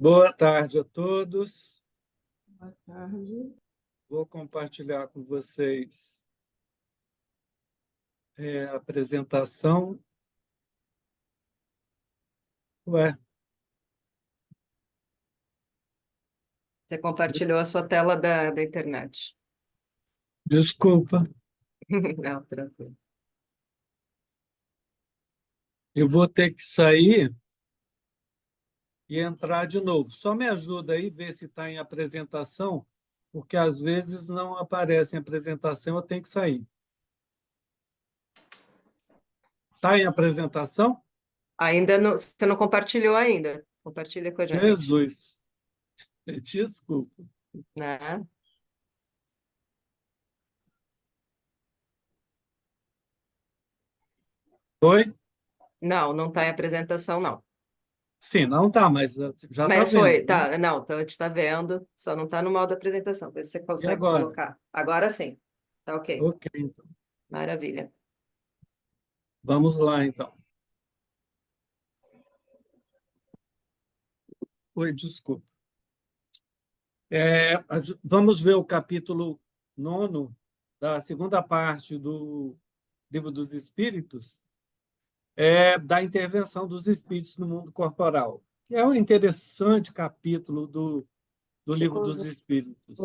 Boa tarde a todos. Boa tarde. Vou compartilhar com vocês a apresentação. Ué, Você compartilhou a sua tela da internet. desculpa, Não, tranquilo. eu vou ter que sair e entrar de novo. Só me ajuda aí, ver se está em apresentação, porque às vezes não aparece em apresentação, eu tenho que sair. Está em apresentação? Ainda não, você não compartilhou ainda. Compartilha com a gente, Jesus, desculpa. né? Oi? Não, não está em apresentação, não. Sim, não está, mas já está Mas vendo, foi, né? tá, não, então a gente está vendo, só não está no modo apresentação. Vê se você E consegue agora? colocar. Agora sim. Tá ok. Ok, então. Maravilha. Vamos lá, então. Oi, desculpa. Vamos ver o capítulo 9 da segunda parte do Livro dos Espíritos, da intervenção dos espíritos no mundo corporal. É um interessante capítulo do Livro dos Espíritos.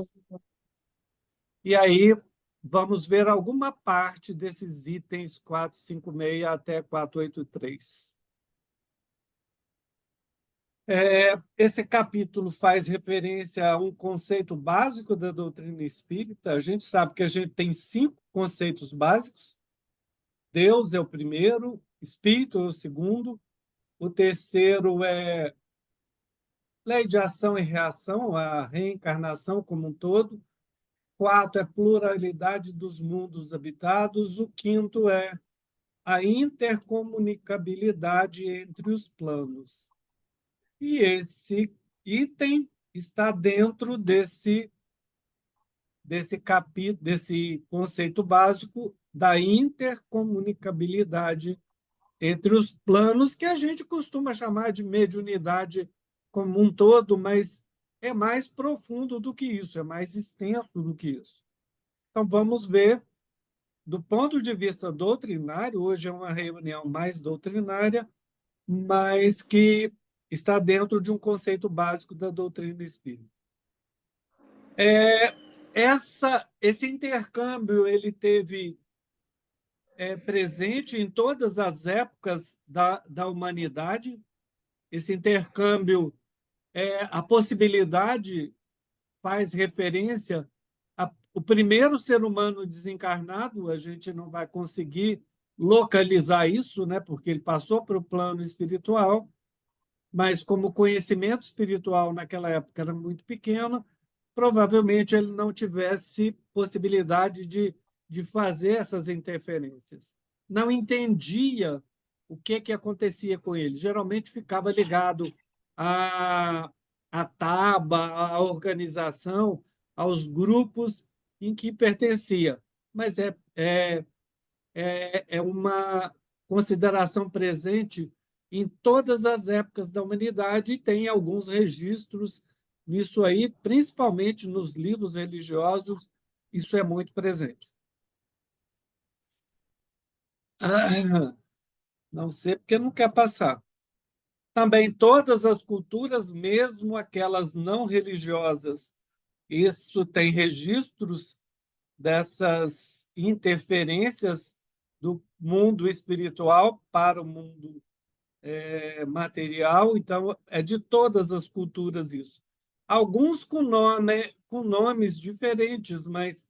E aí vamos ver alguma parte desses itens 456 até 483. Esse capítulo faz referência a um conceito básico da doutrina espírita. A gente sabe que a gente tem 5 conceitos básicos. Deus é o primeiro, Espírito é o segundo, o terceiro é lei de ação e reação, a reencarnação como um todo. 4 é pluralidade dos mundos habitados. O quinto é a intercomunicabilidade entre os planos. E esse item está dentro desse conceito básico da intercomunicabilidade entre os planos, que a gente costuma chamar de mediunidade como um todo, mas é mais profundo do que isso, é mais extenso do que isso. Então, vamos ver, do ponto de vista doutrinário, hoje é uma reunião mais doutrinária, mas que está dentro de um conceito básico da doutrina espírita. Esse intercâmbio ele teve presente em todas as épocas da humanidade. Esse intercâmbio, a possibilidade faz referência ao primeiro ser humano desencarnado. A gente não vai conseguir localizar isso, né, porque ele passou para o plano espiritual, mas como o conhecimento espiritual naquela época era muito pequeno, provavelmente ele não tivesse possibilidade de fazer essas interferências. Não entendia o que acontecia com ele. Geralmente ficava ligado à, à taba, à organização, aos grupos em que pertencia. Mas é uma consideração presente em todas as épocas da humanidade e tem alguns registros nisso aí, principalmente nos livros religiosos, isso é muito presente. Não sei porque não quer passar. Também todas as culturas, mesmo aquelas não religiosas, isso tem registros dessas interferências do mundo espiritual para o mundo material. Então, é de todas as culturas isso. Alguns com nomes diferentes, mas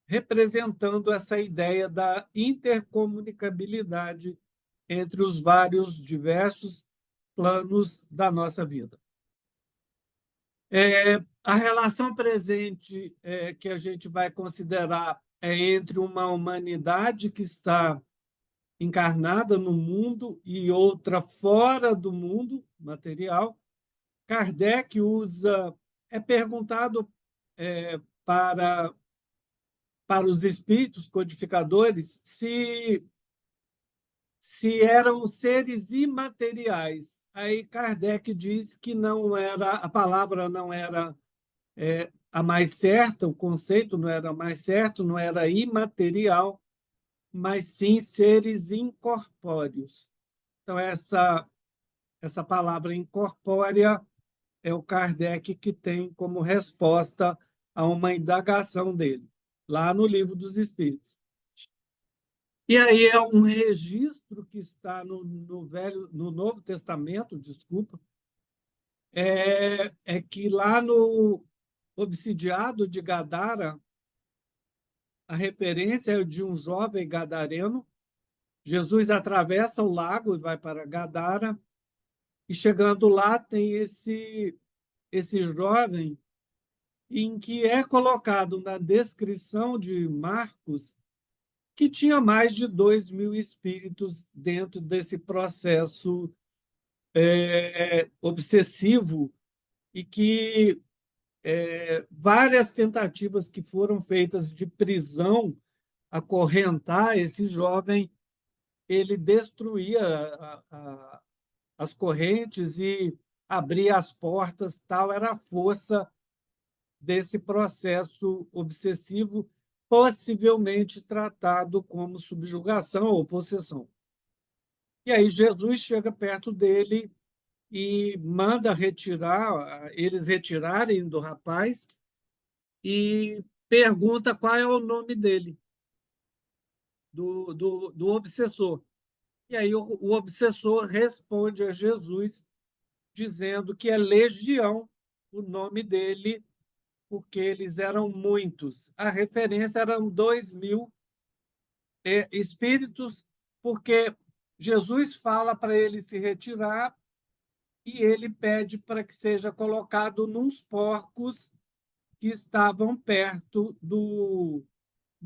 representando essa ideia da intercomunicabilidade entre os vários diversos planos da nossa vida. A relação presente que a gente vai considerar é entre uma humanidade que está encarnada no mundo e outra fora do mundo material. Kardec é perguntado para os espíritos codificadores se eram seres imateriais. aí Kardec diz que não era, a palavra não era a mais certa, o conceito não era mais certo, não era imaterial, mas sim seres incorpóreos. Então, essa palavra incorpórea é o Kardec que tem como resposta a uma indagação dele, lá no Livro dos Espíritos. E aí é um registro que está no Novo Testamento, desculpa, é que lá no Obsidiado de Gadara, a referência é de um jovem gadareno. Jesus atravessa o lago e vai para Gadara, e chegando lá tem esse jovem em que é colocado na descrição de Marcos que tinha mais de 2.000 espíritos dentro desse processo obsessivo e que várias tentativas que foram feitas de prisão, acorrentar esse jovem, ele destruía as correntes e abria as portas, tal era a força desse processo obsessivo, possivelmente tratado como subjugação ou possessão. E aí Jesus chega perto dele e manda eles retirarem do rapaz e pergunta qual é o nome dele, do obsessor. E aí o obsessor responde a Jesus dizendo que é Legião o nome dele, porque eles eram muitos. A referência eram 2.000 espíritos, porque Jesus fala para ele se retirar e ele pede para que seja colocado nos porcos que estavam perto do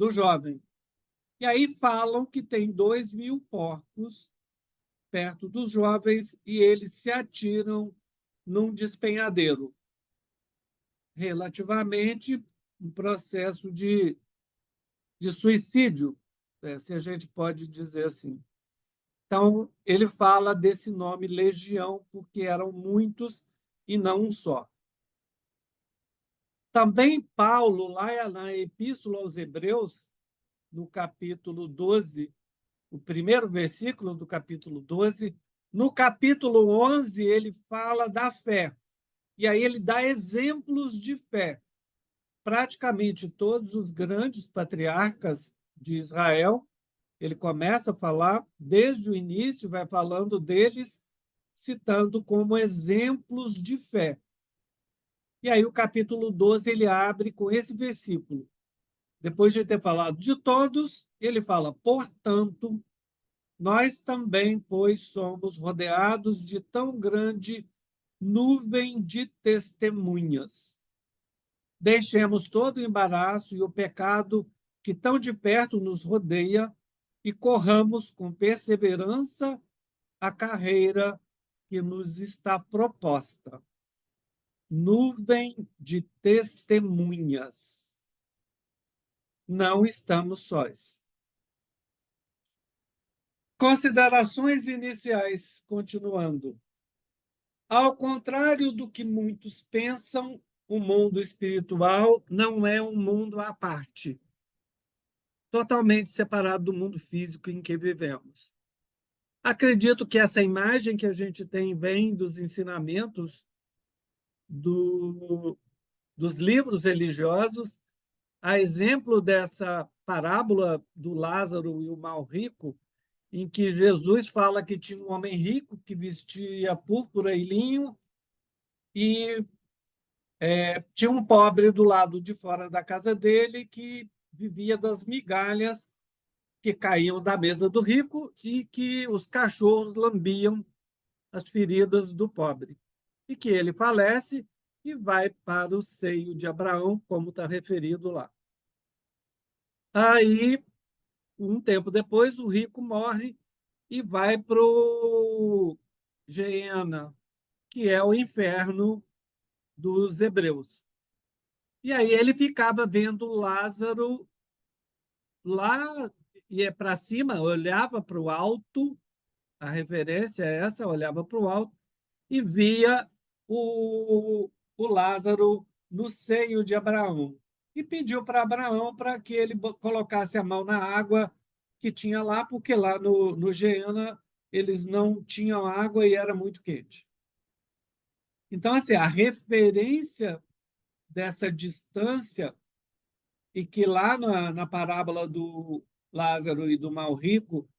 jovem. E aí falam que tem 2.000 porcos perto dos jovens e eles se atiram num despenhadeiro. Relativamente um processo de suicídio, se a gente pode dizer assim. Então, ele fala desse nome Legião, porque eram muitos e não um só. Também Paulo, lá na Epístola aos Hebreus, no capítulo 12, o primeiro versículo do capítulo 12, no capítulo 11, ele fala da fé. E aí ele dá exemplos de fé. Praticamente todos os grandes patriarcas de Israel, ele começa a falar, desde o início, vai falando deles, citando como exemplos de fé. E aí o capítulo 12 ele abre com esse versículo. Depois de ter falado de todos, ele fala: portanto, nós também, pois, somos rodeados de tão grande nuvem de testemunhas. Deixemos todo o embaraço e o pecado que tão de perto nos rodeia e corramos com perseverança a carreira que nos está proposta. Nuvem de testemunhas. Não estamos sós. Considerações iniciais, continuando. Ao contrário do que muitos pensam, o mundo espiritual não é um mundo à parte, totalmente separado do mundo físico em que vivemos. Acredito que essa imagem que a gente tem vem dos ensinamentos dos livros religiosos, a exemplo dessa parábola do Lázaro e o mal rico, em que Jesus fala que tinha um homem rico que vestia púrpura e linho e tinha um pobre do lado de fora da casa dele que vivia das migalhas que caíam da mesa do rico e que os cachorros lambiam as feridas do pobre. E que ele falece e vai para o seio de Abraão, como está referido lá. Aí, um tempo depois, o rico morre e vai para o Geena, que é o inferno dos hebreus. E aí ele ficava vendo Lázaro lá, ia para cima, olhava para o alto, a referência é essa, olhava para o alto, e via o Lázaro no seio de Abraão. E pediu para Abraão para que ele colocasse a mão na água que tinha lá, porque lá no Geena eles não tinham água e era muito quente. Então, assim, a referência dessa distância, e que lá na parábola do Lázaro e do mal rico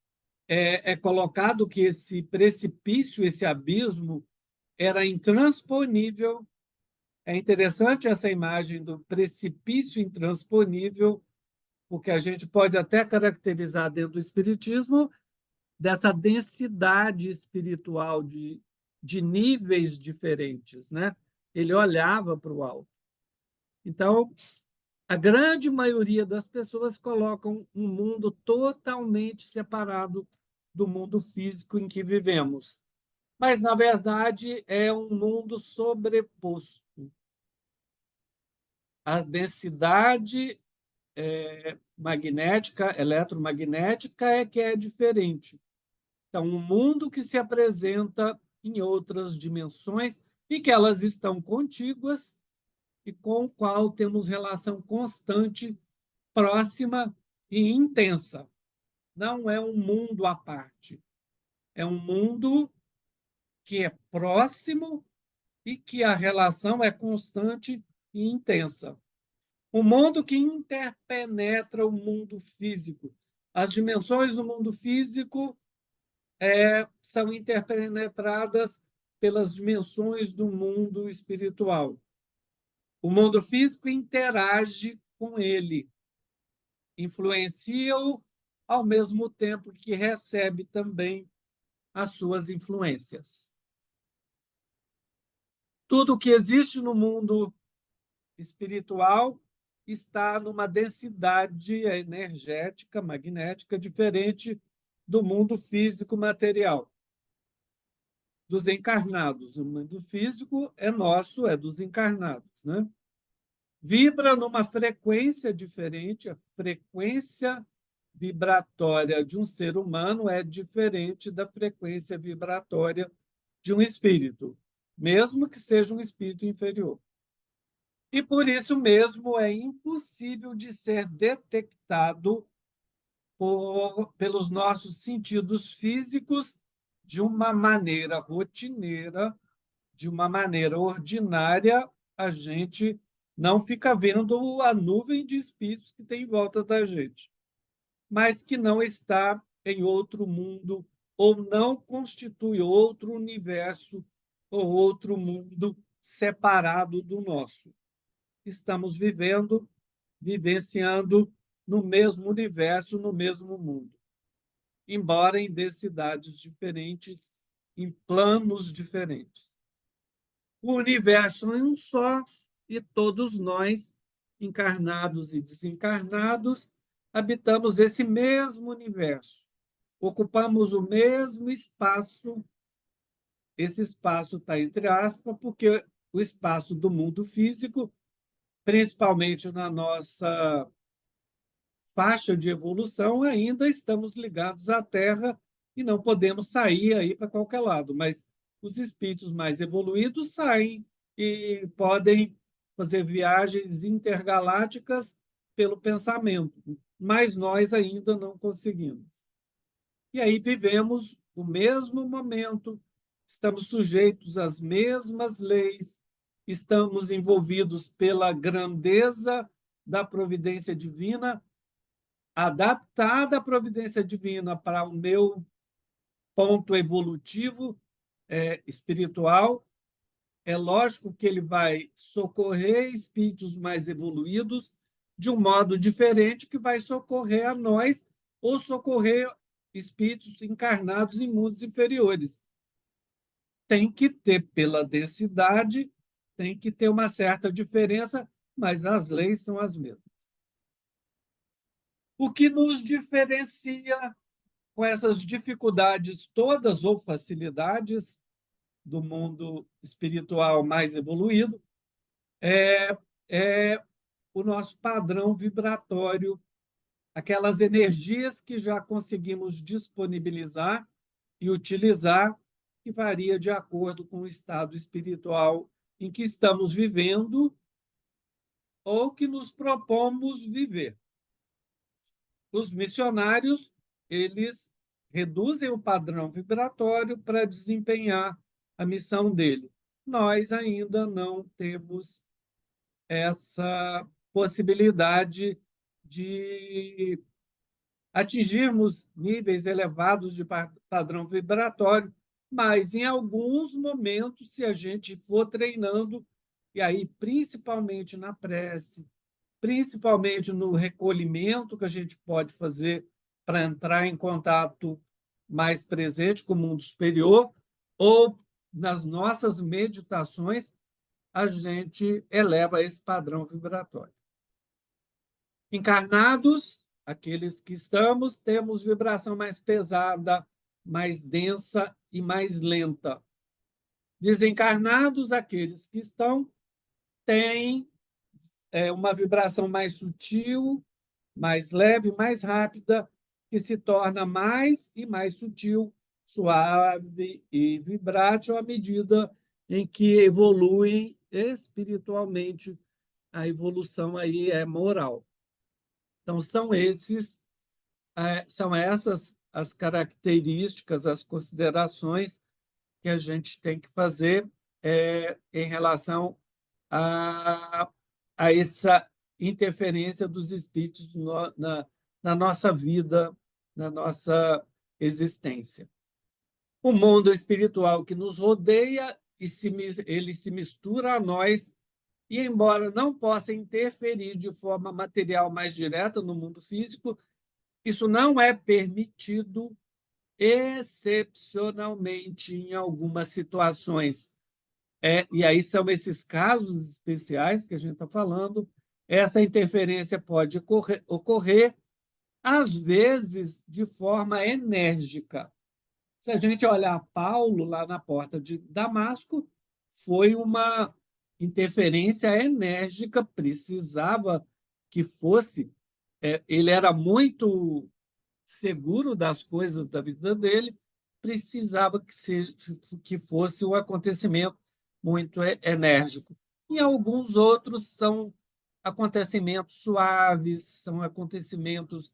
é colocado que esse precipício, esse abismo, era intransponível. É interessante essa imagem do precipício intransponível, porque a gente pode até caracterizar dentro do Espiritismo dessa densidade espiritual de níveis diferentes, né? Ele olhava para o alto. Então, a grande maioria das pessoas colocam um mundo totalmente separado do mundo físico em que vivemos. Mas, na verdade, é um mundo sobreposto. A densidade magnética, eletromagnética, é que é diferente. Então, um mundo que se apresenta em outras dimensões e que elas estão contíguas e com o qual temos relação constante, próxima e intensa. Não é um mundo à parte. É um mundo que é próximo e que a relação é constante e intensa. O mundo que interpenetra o mundo físico. As dimensões do mundo físico são interpenetradas pelas dimensões do mundo espiritual. O mundo físico interage com ele, influencia-o ao mesmo tempo que recebe também as suas influências. Tudo que existe no mundo espiritual está numa densidade energética, magnética, diferente do mundo físico material, dos encarnados. O mundo físico é nosso, é dos encarnados, né? Vibra numa frequência diferente, a frequência vibratória de um ser humano é diferente da frequência vibratória de um espírito, mesmo que seja um espírito inferior. E por isso mesmo é impossível de ser detectado pelos nossos sentidos físicos de uma maneira rotineira, de uma maneira ordinária. A gente não fica vendo a nuvem de espíritos que tem em volta da gente, mas que não está em outro mundo ou não constitui outro universo ou outro mundo separado do nosso. Estamos vivenciando no mesmo universo, no mesmo mundo, embora em densidades diferentes, em planos diferentes. O universo é um só e todos nós, encarnados e desencarnados, habitamos esse mesmo universo, ocupamos o mesmo espaço. Esse espaço está entre aspas, porque o espaço do mundo físico, principalmente na nossa faixa de evolução, ainda estamos ligados à Terra e não podemos sair aí para qualquer lado, mas os espíritos mais evoluídos saem e podem fazer viagens intergalácticas pelo pensamento, mas nós ainda não conseguimos. E aí vivemos o mesmo momento, estamos sujeitos às mesmas leis, estamos envolvidos pela grandeza da providência divina, adaptada à providência divina para o meu ponto evolutivo espiritual. É lógico que ele vai socorrer espíritos mais evoluídos de um modo diferente que vai socorrer a nós ou socorrer espíritos encarnados em mundos inferiores. Tem que ter, pela densidade, tem que ter uma certa diferença, mas as leis são as mesmas. O que nos diferencia com essas dificuldades todas ou facilidades do mundo espiritual mais evoluído é o nosso padrão vibratório, aquelas energias que já conseguimos disponibilizar e utilizar que varia de acordo com o estado espiritual em que estamos vivendo ou que nos propomos viver. Os missionários, eles reduzem o padrão vibratório para desempenhar a missão dele. Nós ainda não temos essa possibilidade de atingirmos níveis elevados de padrão vibratório, mas em alguns momentos, se a gente for treinando, e aí principalmente na prece, principalmente no recolhimento que a gente pode fazer para entrar em contato mais presente com o mundo superior, ou nas nossas meditações, a gente eleva esse padrão vibratório. Encarnados, aqueles que estamos, temos vibração mais pesada, mais densa e mais lenta. Desencarnados, aqueles que estão, têm uma vibração mais sutil, mais leve, mais rápida, que se torna mais e mais sutil, suave e vibrátil à medida em que evoluem espiritualmente. A evolução aí é moral. Então, são essas as características, as considerações que a gente tem que fazer em relação a essa interferência dos espíritos na nossa vida, na nossa existência. O mundo espiritual que nos rodeia, ele se mistura a nós, e, embora não possa interferir de forma material mais direta no mundo físico, isso não é permitido excepcionalmente em algumas situações. E aí são esses casos especiais que a gente está falando. Essa interferência pode ocorrer, às vezes, de forma enérgica. Se a gente olhar Paulo lá na porta de Damasco, foi uma interferência enérgica, precisava que fosse. Ele era muito seguro das coisas da vida dele, precisava que fosse um acontecimento muito enérgico. E alguns outros são acontecimentos suaves, são acontecimentos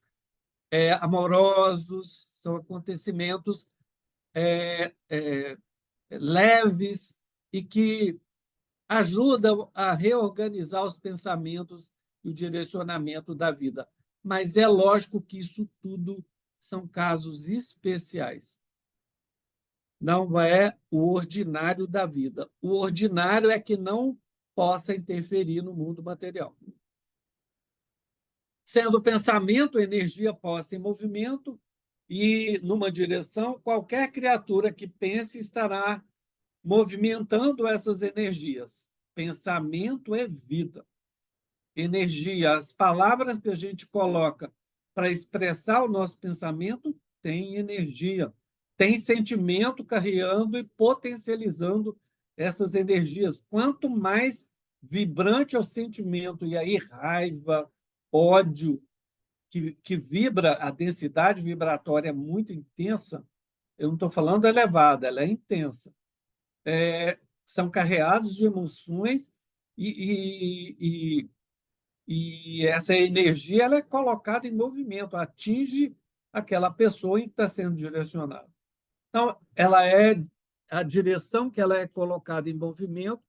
amorosos, são acontecimentos leves e que ajudam a reorganizar os pensamentos e o direcionamento da vida. Mas é lógico que isso tudo são casos especiais. Não é o ordinário da vida. O ordinário é que não possa interferir no mundo material. Sendo pensamento, energia posta em movimento e numa direção, qualquer criatura que pense estará movimentando essas energias. Pensamento é vida. Energia, as palavras que a gente coloca para expressar o nosso pensamento têm energia, tem sentimento carregando e potencializando essas energias. Quanto mais vibrante é o sentimento, e aí raiva, ódio, que vibra, a densidade vibratória é muito intensa, eu não estou falando elevada, ela é intensa. São carreados de emoções e essa energia ela é colocada em movimento, atinge aquela pessoa em que está sendo direcionada. Então, ela é a direção que ela é colocada em movimento,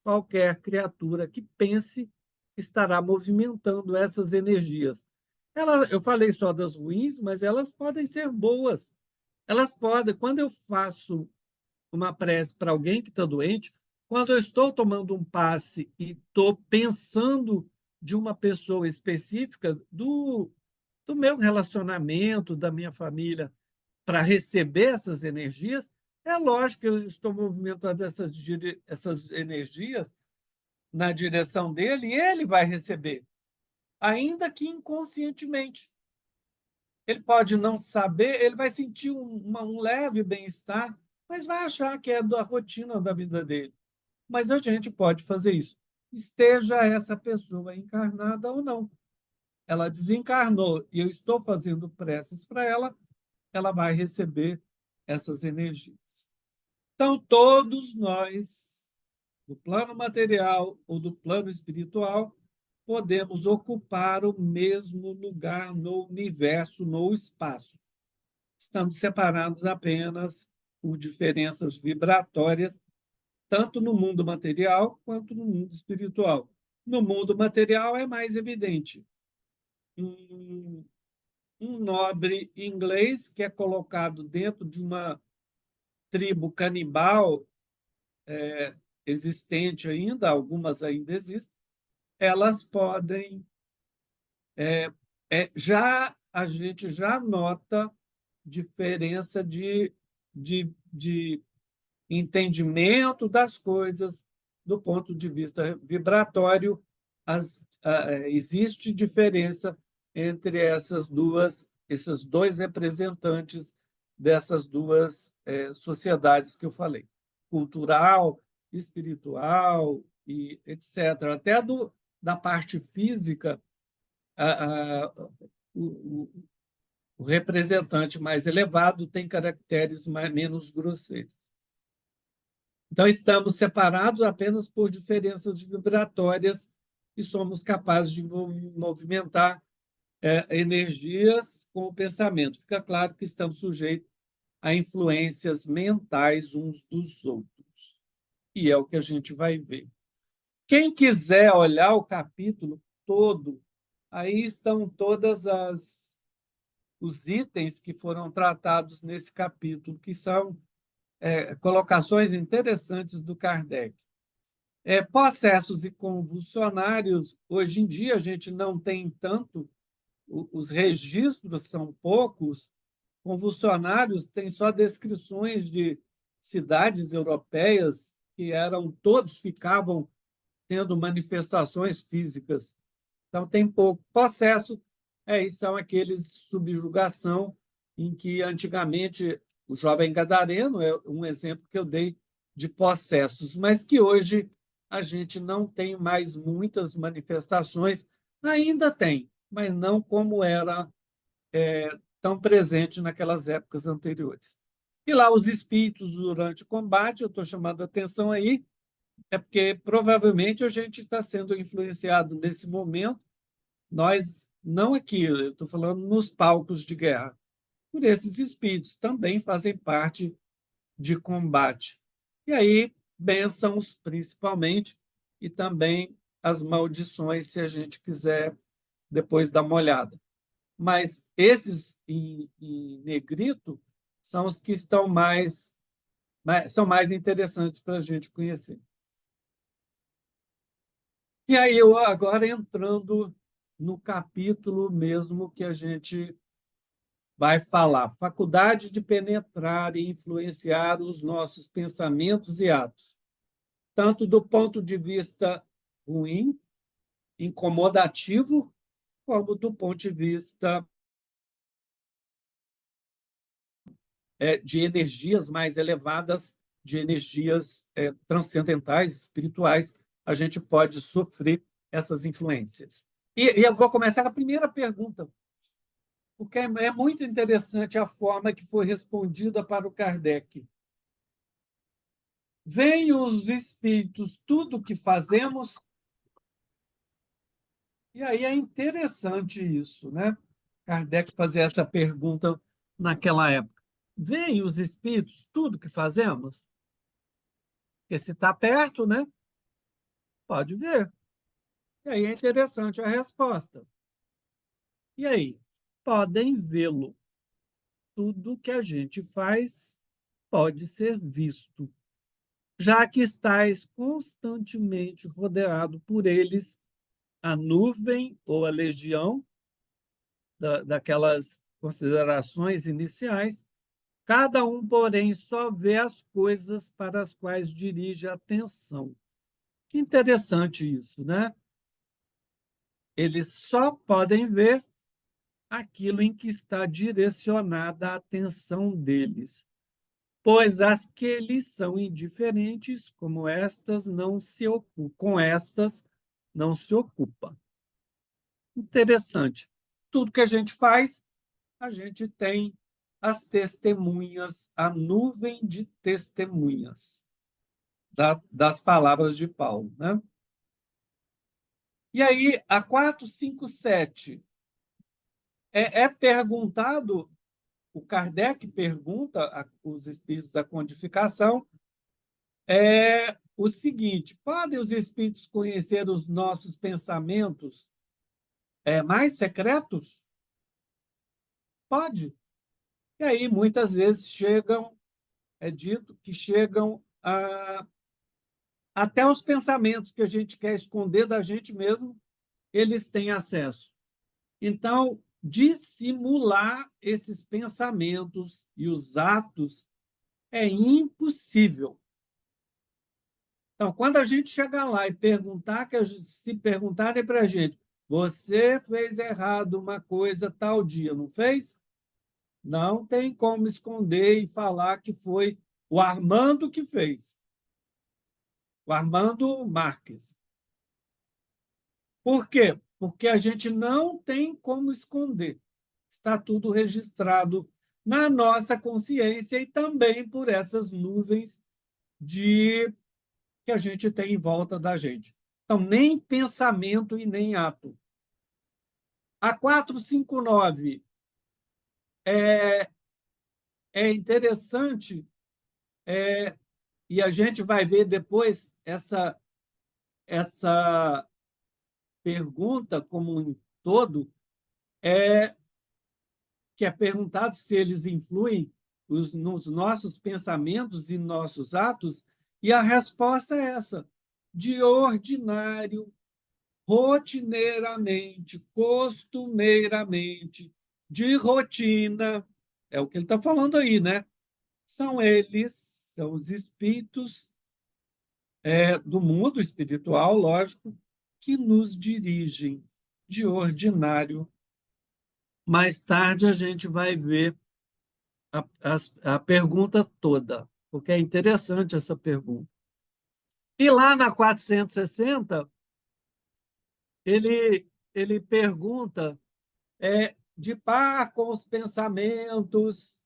qualquer criatura que pense estará movimentando essas energias. Eu falei só das ruins, mas elas podem ser boas. Elas podem, quando eu faço uma prece para alguém que está doente, quando eu estou tomando um passe e estou pensando de uma pessoa específica, do meu relacionamento, da minha família, para receber essas energias, é lógico que eu estou movimentando essas energias na direção dele e ele vai receber, ainda que inconscientemente. Ele pode não saber, ele vai sentir um leve bem-estar, mas vai achar que é da rotina da vida dele. Mas a gente pode fazer isso, esteja essa pessoa encarnada ou não. Ela desencarnou e eu estou fazendo preces para ela, ela vai receber essas energias. Então, todos nós, do plano material ou do plano espiritual, podemos ocupar o mesmo lugar no universo, no espaço. Estamos separados apenas por diferenças vibratórias, tanto no mundo material quanto no mundo espiritual. No mundo material é mais evidente. Um nobre inglês que é colocado dentro de uma tribo canibal existente ainda, algumas ainda existem, elas podem já a gente já nota diferença de entendimento das coisas do ponto de vista vibratório. Existe diferença entre esses dois representantes dessas duas sociedades que eu falei, cultural, espiritual e etc. Até da parte física, o, o representante mais elevado tem caracteres menos grosseiros. Então, estamos separados apenas por diferenças vibratórias e somos capazes de movimentar energias com o pensamento. Fica claro que estamos sujeitos a influências mentais uns dos outros. E é o que a gente vai ver. Quem quiser olhar o capítulo todo, aí estão todas os itens que foram tratados nesse capítulo, que são colocações interessantes do Kardec. Possessos e convulsionários, hoje em dia a gente não tem tanto, os registros são poucos, convulsionários têm só descrições de cidades europeias que todos ficavam tendo manifestações físicas. Então, tem pouco. Possesso são aqueles subjugação em que, antigamente, o jovem gadareno é um exemplo que eu dei de possessos, mas que hoje a gente não tem mais muitas manifestações. Ainda tem, mas não como era tão presente naquelas épocas anteriores. E lá os espíritos durante o combate, eu estou chamando a atenção aí, porque provavelmente a gente está sendo influenciado nesse momento, nós, não aqui, eu estou falando nos palcos de guerra, por esses espíritos, também fazem parte de combate. E aí, bênçãos, principalmente, e também as maldições, se a gente quiser depois dar uma olhada. Mas esses em negrito são os que são mais interessantes para a gente conhecer. E aí, eu agora entrando no capítulo mesmo que a gente vai falar, faculdade de penetrar e influenciar os nossos pensamentos e atos, tanto do ponto de vista ruim, incomodativo, como do ponto de vista de energias mais elevadas, de energias transcendentais, espirituais, a gente pode sofrer essas influências. E eu vou começar com a primeira pergunta, porque é muito interessante a forma que foi respondida para o Kardec. Veem os espíritos tudo que fazemos? E aí é interessante isso, né? Kardec fazer essa pergunta naquela época. Veem os espíritos tudo que fazemos? Porque se está perto, né? Pode ver. E aí é interessante a resposta. E aí? Podem vê-lo. Tudo que a gente faz pode ser visto, já que estais constantemente rodeado por eles, a nuvem ou a legião daquelas considerações iniciais, cada um, porém, só vê as coisas para as quais dirige a atenção. Que interessante isso, né? Eles só podem ver aquilo em que está direcionada a atenção deles, pois as que lhes são indiferentes, com estas não se ocupa. Interessante. Tudo que a gente faz, a gente tem as testemunhas, a nuvem de testemunhas das palavras de Paulo, né? E aí, a 457 é perguntado, o Kardec pergunta os espíritos da codificação, o seguinte: podem os espíritos conhecer os nossos pensamentos mais secretos? Pode. E aí, muitas vezes, é dito que chegam até os pensamentos que a gente quer esconder da gente mesmo, eles têm acesso. Então, dissimular esses pensamentos e os atos é impossível. Então, quando a gente chegar lá e se perguntarem para a gente, você fez errado uma coisa tal dia, não fez? Não tem como esconder e falar que foi o Armando que fez. O Armando Marques. Por quê? Porque a gente não tem como esconder. Está tudo registrado na nossa consciência e também por essas nuvens que a gente tem em volta da gente. Então, nem pensamento e nem ato. A 459 é interessante, e a gente vai ver depois essa pergunta como um todo, que é perguntado se eles influem nos nossos pensamentos e nossos atos, e a resposta é essa: de ordinário, rotineiramente, costumeiramente, de rotina, é o que ele está falando aí, né? São os espíritos do mundo espiritual, lógico, que nos dirigem de ordinário. Mais tarde a gente vai ver a pergunta toda, porque é interessante essa pergunta. E lá na 460, ele pergunta de par com os pensamentos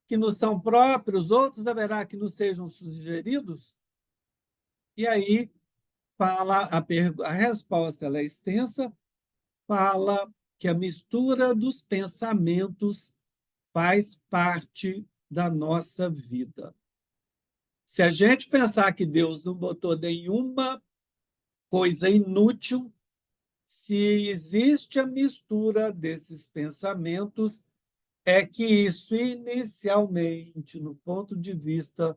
que nos são próprios, outros haverá que nos sejam sugeridos? E aí fala a resposta, ela é extensa, fala que a mistura dos pensamentos faz parte da nossa vida. Se a gente pensar que Deus não botou nenhuma coisa inútil, se existe a mistura desses pensamentos, é que isso, inicialmente, no ponto de vista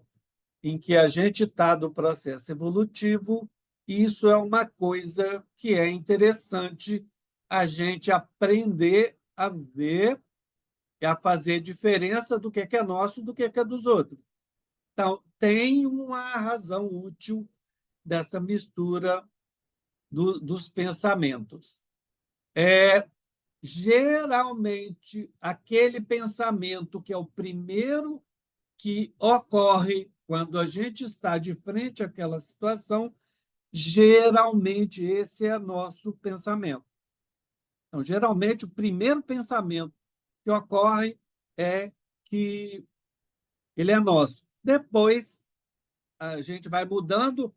em que a gente está do processo evolutivo, isso é uma coisa que é interessante a gente aprender a ver e a fazer diferença do que é nosso do que é dos outros. Então, tem uma razão útil dessa mistura dos pensamentos. Geralmente, aquele pensamento que é o primeiro que ocorre quando a gente está de frente àquela situação, geralmente esse é nosso pensamento. Então, geralmente, o primeiro pensamento que ocorre é que ele é nosso. Depois, a gente vai mudando,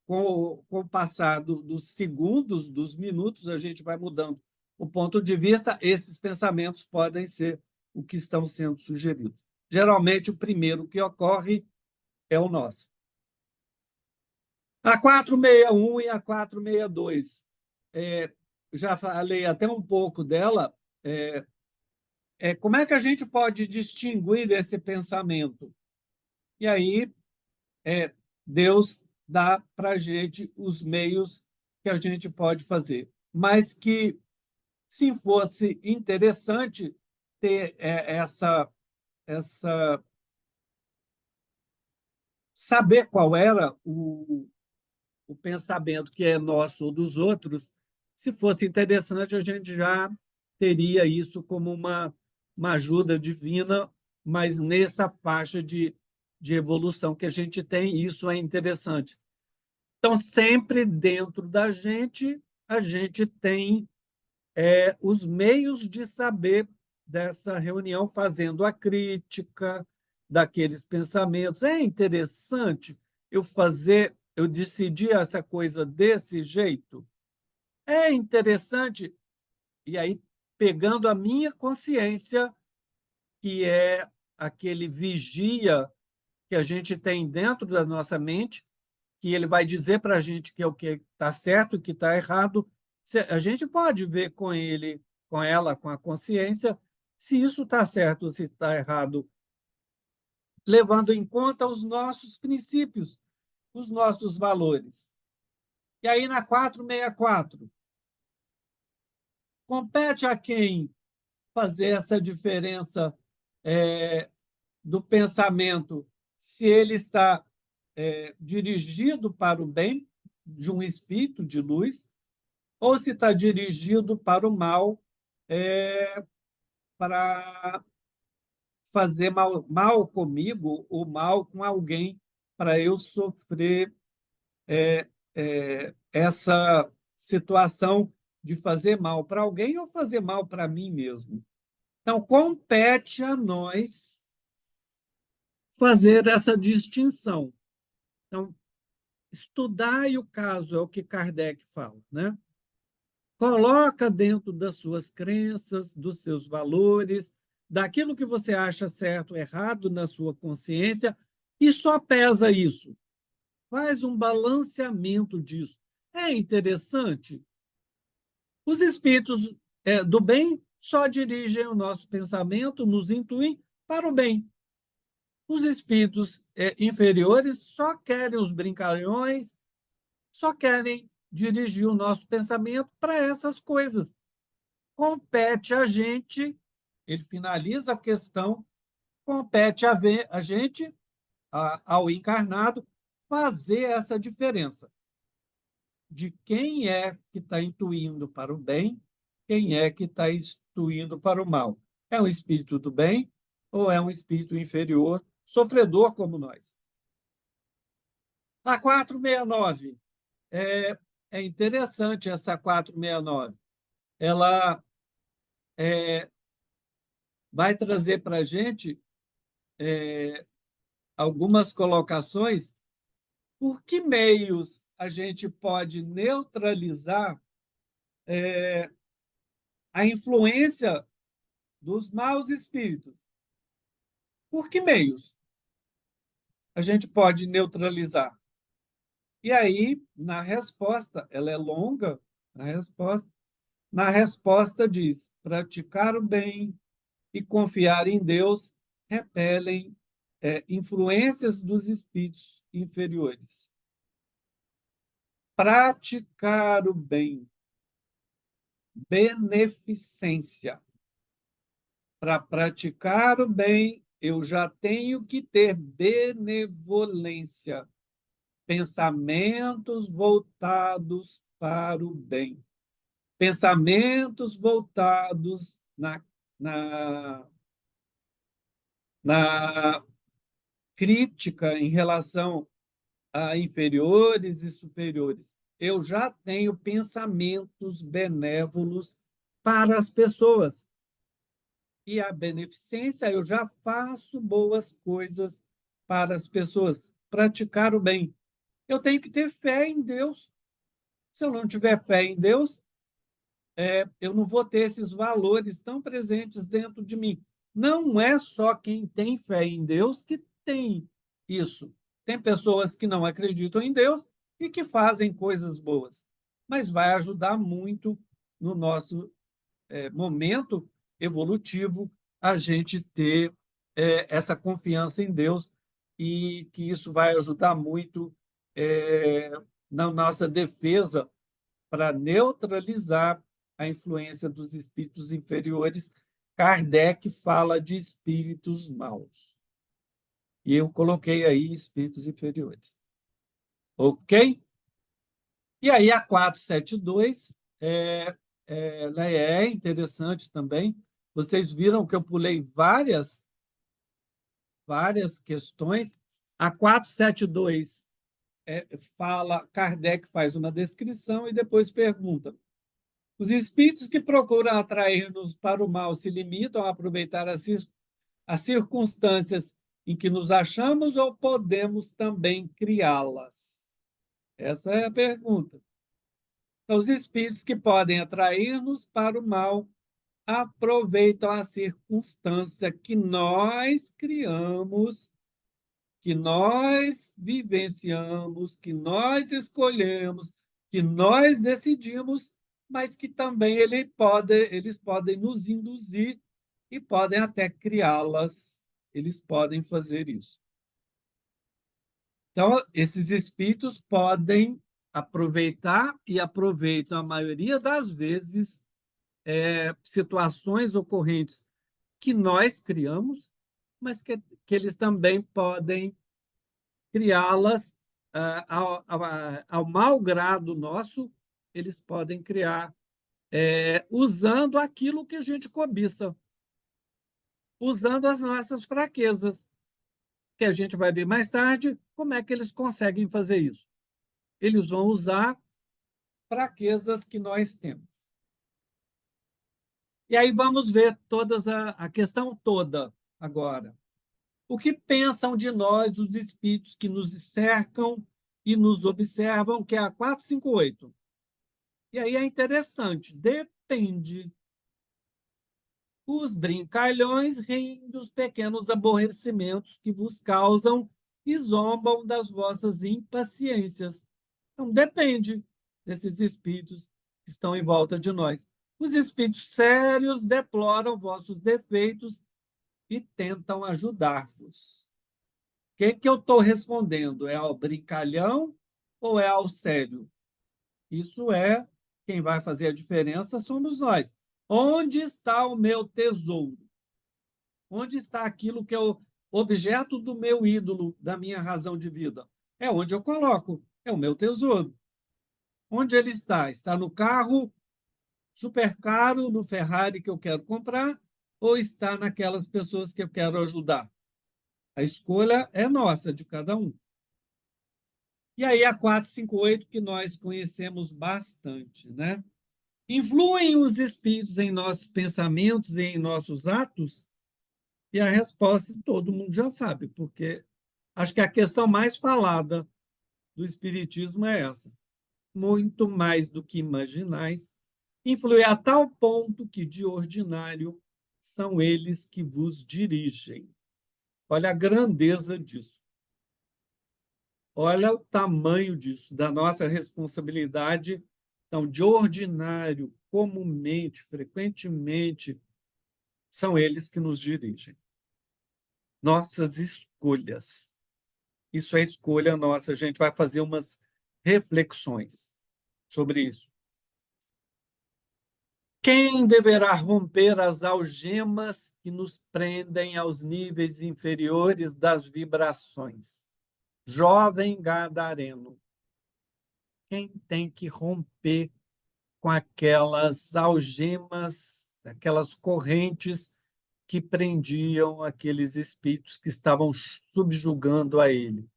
com o passar dos segundos, dos minutos, a gente vai mudando o ponto de vista, esses pensamentos podem ser o que estão sendo sugeridos. Geralmente, o primeiro que ocorre é o nosso. A 461 e a 462, já falei até um pouco dela, como é que a gente pode distinguir esse pensamento? E aí, Deus dá para a gente os meios que a gente pode fazer. Mas que, se fosse interessante ter saber qual era o pensamento que é nosso ou dos outros, se fosse interessante, a gente já teria isso como uma ajuda divina, mas nessa faixa de evolução que a gente tem, isso é interessante. Então, sempre dentro da gente, a gente tem os meios de saber dessa reunião fazendo a crítica daqueles pensamentos. É interessante eu decidir essa coisa desse jeito. É interessante, e aí pegando a minha consciência, que é aquele vigia que a gente tem dentro da nossa mente, que ele vai dizer para a gente que é o que está certo e o que está errado. A gente pode ver com ele, com ela, com a consciência, se isso está certo ou se está errado, levando em conta os nossos princípios, os nossos valores. E aí, na 464, compete a quem fazer essa diferença do pensamento, se ele está dirigido para o bem, de um espírito de luz, ou se está dirigido para o mal, para fazer mal comigo ou mal com alguém, para eu sofrer essa situação de fazer mal para alguém ou fazer mal para mim mesmo. Então, compete a nós fazer essa distinção. Então, estudai o caso, é o que Kardec fala, né? Coloca dentro das suas crenças, dos seus valores, daquilo que você acha certo ou errado na sua consciência, e só pesa isso. Faz um balanceamento disso. É interessante. Os espíritos do bem só dirigem o nosso pensamento, nos intuem para o bem. Os espíritos inferiores só querem os brincalhões, só querem dirigir o nosso pensamento para essas coisas. Compete a gente, ele finaliza a questão, compete a gente, ao encarnado, fazer essa diferença de quem é que está intuindo para o bem, quem é que está intuindo para o mal. É um espírito do bem ou é um espírito inferior, sofredor como nós? A 469, é interessante essa 469. Ela vai trazer para a gente algumas colocações. Por que meios a gente pode neutralizar a influência dos maus espíritos? Por que meios a gente pode neutralizar? E aí, na resposta, ela é longa, na resposta diz: praticar o bem e confiar em Deus repelem influências dos espíritos inferiores. Praticar o bem, beneficência. Para praticar o bem, eu já tenho que ter benevolência, pensamentos voltados para o bem, pensamentos voltados na crítica em relação a inferiores e superiores. Eu já tenho pensamentos benévolos para as pessoas. E a beneficência, eu já faço boas coisas para as pessoas, praticar o bem. Eu tenho que ter fé em Deus. Se eu não tiver fé em Deus, eu não vou ter esses valores tão presentes dentro de mim. Não é só quem tem fé em Deus que tem isso. Tem pessoas que não acreditam em Deus e que fazem coisas boas, mas vai ajudar muito no nosso momento evolutivo a gente ter essa confiança em Deus e que isso vai ajudar muito na nossa defesa para neutralizar a influência dos espíritos inferiores. Kardec fala de espíritos maus. E eu coloquei aí espíritos inferiores. Ok? E aí a 472 ela é interessante também. Vocês viram que eu pulei várias questões. A 472 fala, Kardec faz uma descrição e depois pergunta: Os espíritos que procuram atrair-nos para o mal se limitam a aproveitar as circunstâncias em que nos achamos ou podemos também criá-las? Essa é a pergunta. Então, os espíritos que podem atrair-nos para o mal aproveitam a circunstância que nós criamos, que nós vivenciamos, que nós escolhemos, que nós decidimos, mas que também eles podem nos induzir e podem até criá-las. Eles podem fazer isso. Então, esses espíritos podem aproveitar e aproveitam, a maioria das vezes, situações ocorrentes que nós criamos, mas que eles também podem criá-las ao mau grado nosso, eles podem criar usando aquilo que a gente cobiça, usando as nossas fraquezas, que a gente vai ver mais tarde como é que eles conseguem fazer isso. Eles vão usar fraquezas que nós temos. E aí vamos ver a questão toda agora. O que pensam de nós os espíritos que nos cercam e nos observam, que é a 458? E aí é interessante, depende. Os brincalhões riem dos pequenos aborrecimentos que vos causam e zombam das vossas impaciências. Então, depende desses espíritos que estão em volta de nós. Os espíritos sérios deploram vossos defeitos e tentam ajudar-vos. Quem que eu estou respondendo? É ao brincalhão ou é ao sério? Isso é quem vai fazer a diferença somos nós. Onde está o meu tesouro? Onde está aquilo que é o objeto do meu ídolo, da minha razão de vida? É onde eu coloco, é o meu tesouro. Onde ele está? Está no carro super caro, no Ferrari que eu quero comprar, ou está naquelas pessoas que eu quero ajudar? A escolha é nossa, de cada um. E aí a 458, que nós conhecemos bastante, né? Influem os espíritos em nossos pensamentos e em nossos atos? E a resposta todo mundo já sabe, porque acho que a questão mais falada do espiritismo é essa. Muito mais do que imaginais, influi a tal ponto que, de ordinário, são eles que vos dirigem. Olha a grandeza disso. Olha o tamanho disso, da nossa responsabilidade. Então, de ordinário, comumente, frequentemente, são eles que nos dirigem. Nossas escolhas. Isso é escolha nossa. A gente vai fazer umas reflexões sobre isso. Quem deverá romper as algemas que nos prendem aos níveis inferiores das vibrações? Jovem gadareno. Quem tem que romper com aquelas algemas, aquelas correntes que prendiam aqueles espíritos que estavam subjugando a ele?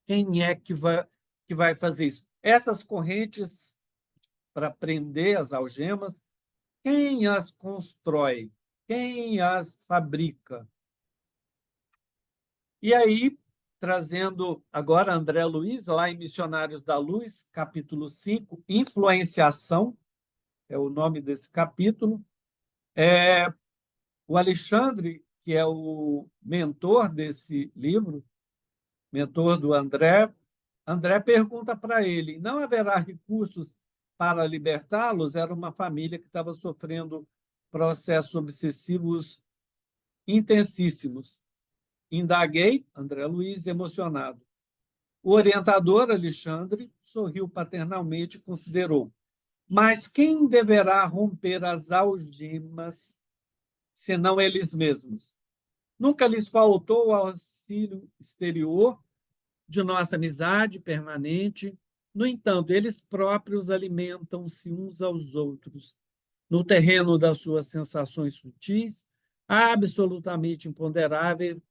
Quem é que vai fazer isso? Essas correntes, para prender as algemas, quem as constrói? Quem as fabrica? E aí, trazendo agora André Luiz, lá em Missionários da Luz, capítulo 5, Influenciação, é o nome desse capítulo. O Alexandre, que é o mentor desse livro, mentor do André, André pergunta para ele: não haverá recursos para libertá-los? Era uma família que estava sofrendo processos obsessivos intensíssimos. Indaguei, André Luiz, emocionado. O orientador, Alexandre, sorriu paternalmente e considerou: mas quem deverá romper as algemas, senão eles mesmos? Nunca lhes faltou o auxílio exterior de nossa amizade permanente. No entanto, eles próprios alimentam-se uns aos outros no terreno das suas sensações sutis, absolutamente imponderáveis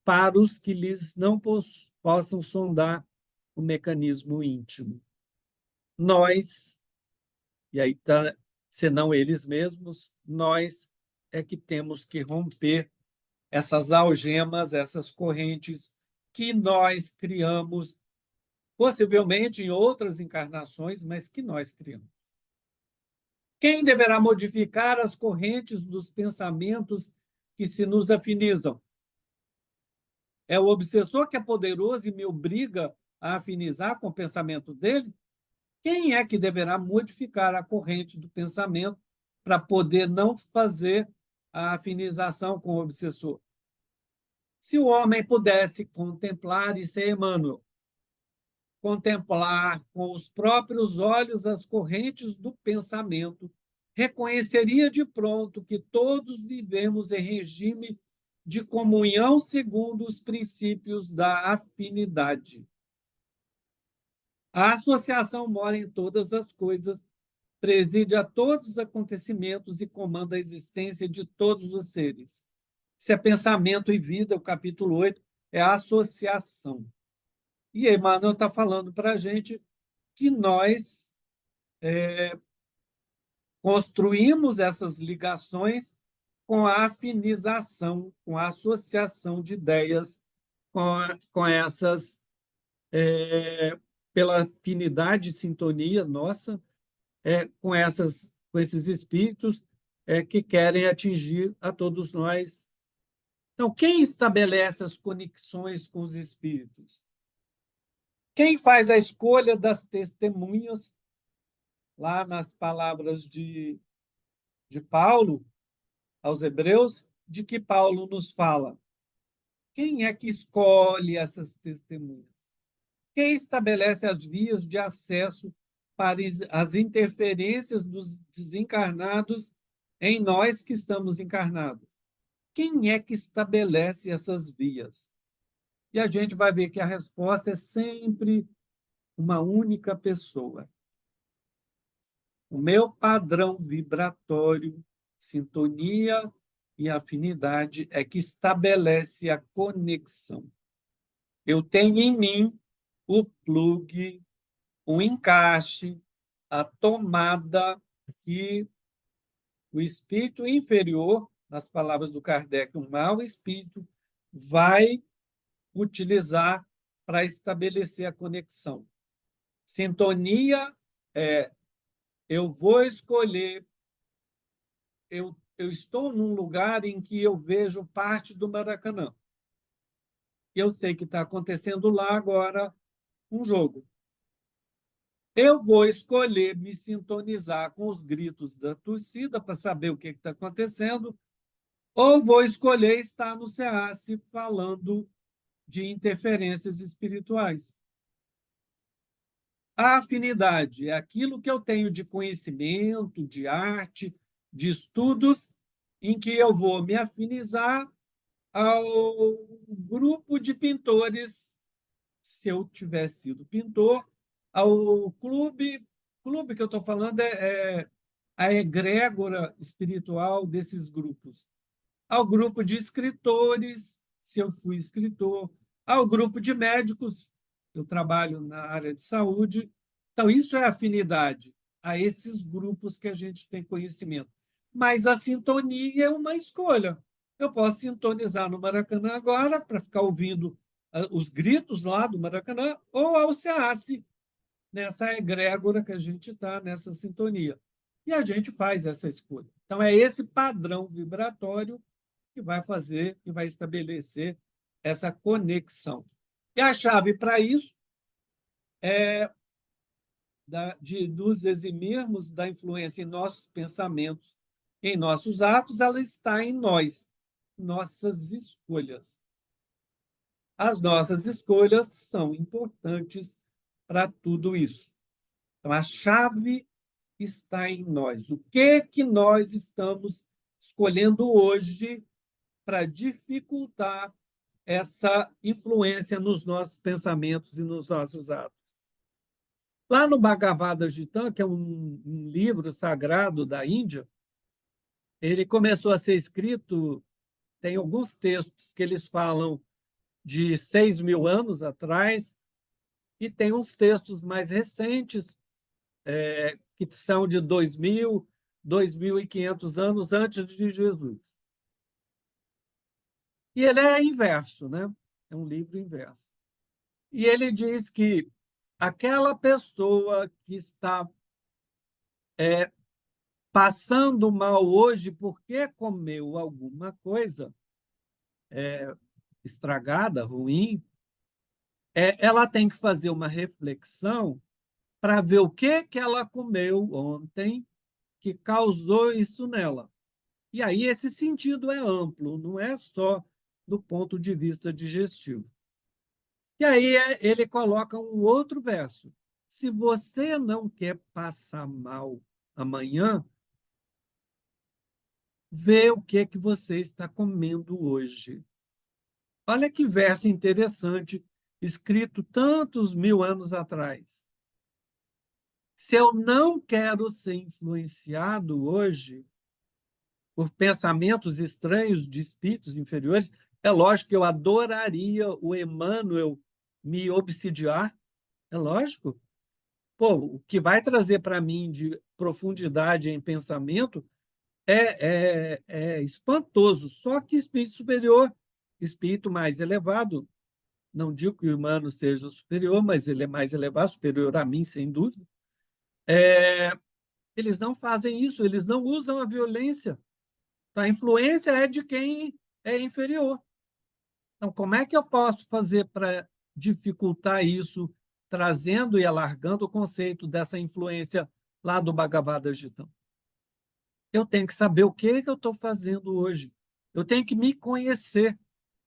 para os que lhes não possam sondar o mecanismo íntimo. Nós E aí, tá, senão eles mesmos, nós é que temos que romper essas algemas, essas correntes que nós criamos, possivelmente em outras encarnações, mas que nós criamos. Quem deverá modificar as correntes dos pensamentos que se nos afinizam? É o obsessor que é poderoso e me obriga a afinizar com o pensamento dele? Quem é que deverá modificar a corrente do pensamento para poder não fazer a afinização com o obsessor? Se o homem pudesse contemplar, isso é Emmanuel, contemplar com os próprios olhos as correntes do pensamento, reconheceria de pronto que todos vivemos em regime de comunhão segundo os princípios da afinidade. A associação mora em todas as coisas, preside a todos os acontecimentos e comanda a existência de todos os seres. Isso é Pensamento e Vida, o capítulo 8, é a associação. E Emmanuel está falando para a gente que nós construímos essas ligações com a afinização, com a associação de ideias, com essas, pela afinidade e sintonia nossa, com esses espíritos que querem atingir a todos nós. Então, quem estabelece as conexões com os espíritos? Quem faz a escolha das testemunhas, lá nas palavras de Paulo aos Hebreus, de que Paulo nos fala? Quem é que escolhe essas testemunhas? Quem estabelece as vias de acesso para as interferências dos desencarnados em nós que estamos encarnados? Quem é que estabelece essas vias? E a gente vai ver que a resposta é sempre uma única pessoa. O meu padrão vibratório, sintonia e afinidade é que estabelece a conexão. Eu tenho em mim o plugue, o encaixe, a tomada que o espírito inferior, nas palavras do Kardec, o mau espírito, vai utilizar para estabelecer a conexão. Sintonia é eu vou escolher, eu estou num lugar em que eu vejo parte do Maracanã. Eu sei que está acontecendo lá agora um jogo. Eu vou escolher me sintonizar com os gritos da torcida para saber o que está acontecendo, ou vou escolher estar no SEACE falando de interferências espirituais. A afinidade é aquilo que eu tenho de conhecimento, de arte, de estudos, em que eu vou me afinizar ao grupo de pintores, se eu tivesse sido pintor, ao clube que eu estou falando é a egrégora espiritual desses grupos, ao grupo de escritores, se eu fui escritor, ao grupo de médicos, eu trabalho na área de saúde. Então, isso é afinidade a esses grupos que a gente tem conhecimento. Mas a sintonia é uma escolha. Eu posso sintonizar no Maracanã agora para ficar ouvindo os gritos lá do Maracanã, ou ao SEACE, nessa egrégora que a gente está, nessa sintonia. E a gente faz essa escolha. Então, é esse padrão vibratório que vai fazer, que vai estabelecer essa conexão. E a chave para isso é de nos eximirmos da influência em nossos pensamentos, em nossos atos, ela está em nós, nossas escolhas. As nossas escolhas são importantes para tudo isso. Então, a chave está em nós. O que nós estamos escolhendo hoje para dificultar essa influência nos nossos pensamentos e nos nossos atos? Lá no Bhagavad Gita, que é um livro sagrado da Índia, ele começou a ser escrito, tem alguns textos que eles falam de 6.000 anos atrás, e tem uns textos mais recentes, que são de 2.000, 2.500 anos antes de Jesus. E ele é inverso, né? É um livro inverso. E ele diz que aquela pessoa que está passando mal hoje porque comeu alguma coisa estragada, ruim, ela tem que fazer uma reflexão para ver o que ela comeu ontem que causou isso nela. E aí esse sentido é amplo, não é só do ponto de vista digestivo. E aí ele coloca um outro verso. Se você não quer passar mal amanhã, vê o que você está comendo hoje. Olha que verso interessante, escrito tantos mil anos atrás. Se eu não quero ser influenciado hoje por pensamentos estranhos de espíritos inferiores, é lógico que eu adoraria o Emmanuel me obsidiar, é lógico. Pô, o que vai trazer para mim de profundidade em pensamento é espantoso. Só que espírito superior, espírito mais elevado, não digo que o humano seja superior, mas ele é mais elevado, superior a mim, sem dúvida. Eles não fazem isso, eles não usam a violência. A influência é de quem é inferior. Então, como é que eu posso fazer para dificultar isso, trazendo e alargando o conceito dessa influência lá do Bhagavad Gita? Eu tenho que saber o que eu estou fazendo hoje. Eu tenho que me conhecer.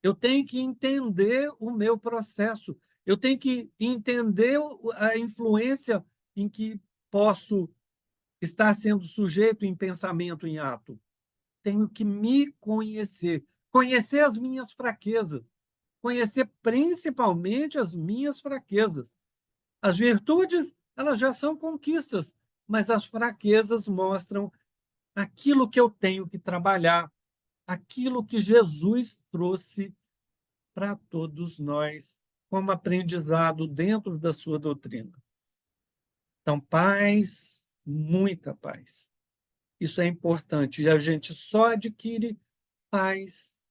Eu tenho que entender o meu processo. Eu tenho que entender a influência em que posso estar sendo sujeito em pensamento, em ato. Tenho que me conhecer. Conhecer as minhas fraquezas. Conhecer principalmente as minhas fraquezas. As virtudes, elas já são conquistas, mas as fraquezas mostram aquilo que eu tenho que trabalhar, aquilo que Jesus trouxe para todos nós como aprendizado dentro da sua doutrina. Então, paz, muita paz. Isso é importante. E a gente só adquire paz,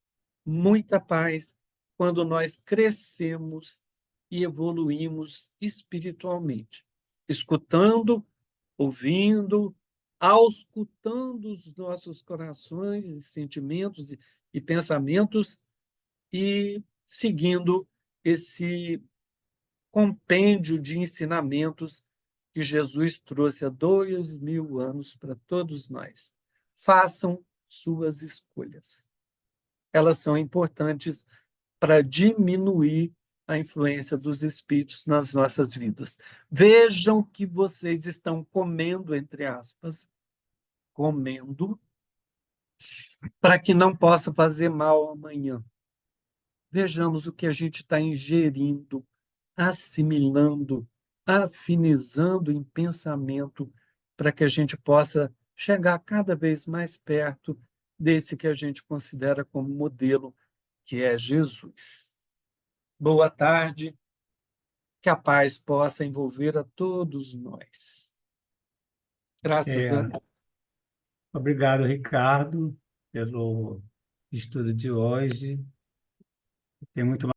muita paz, quando nós crescemos e evoluímos espiritualmente, escutando, ouvindo, auscultando os nossos corações e sentimentos e pensamentos e seguindo esse compêndio de ensinamentos que Jesus trouxe há 2.000 anos para todos nós. Façam suas escolhas. Elas são importantes para diminuir a influência dos espíritos nas nossas vidas. Vejam que vocês estão comendo, entre aspas, comendo, para que não possa fazer mal amanhã. Vejamos o que a gente está ingerindo, assimilando, afinizando em pensamento, para que a gente possa chegar cada vez mais perto desse que a gente considera como modelo, que é Jesus. Boa tarde, que a paz possa envolver a todos nós. Graças a É, Deus. obrigado, Ricardo, pelo estudo de hoje. Tem muito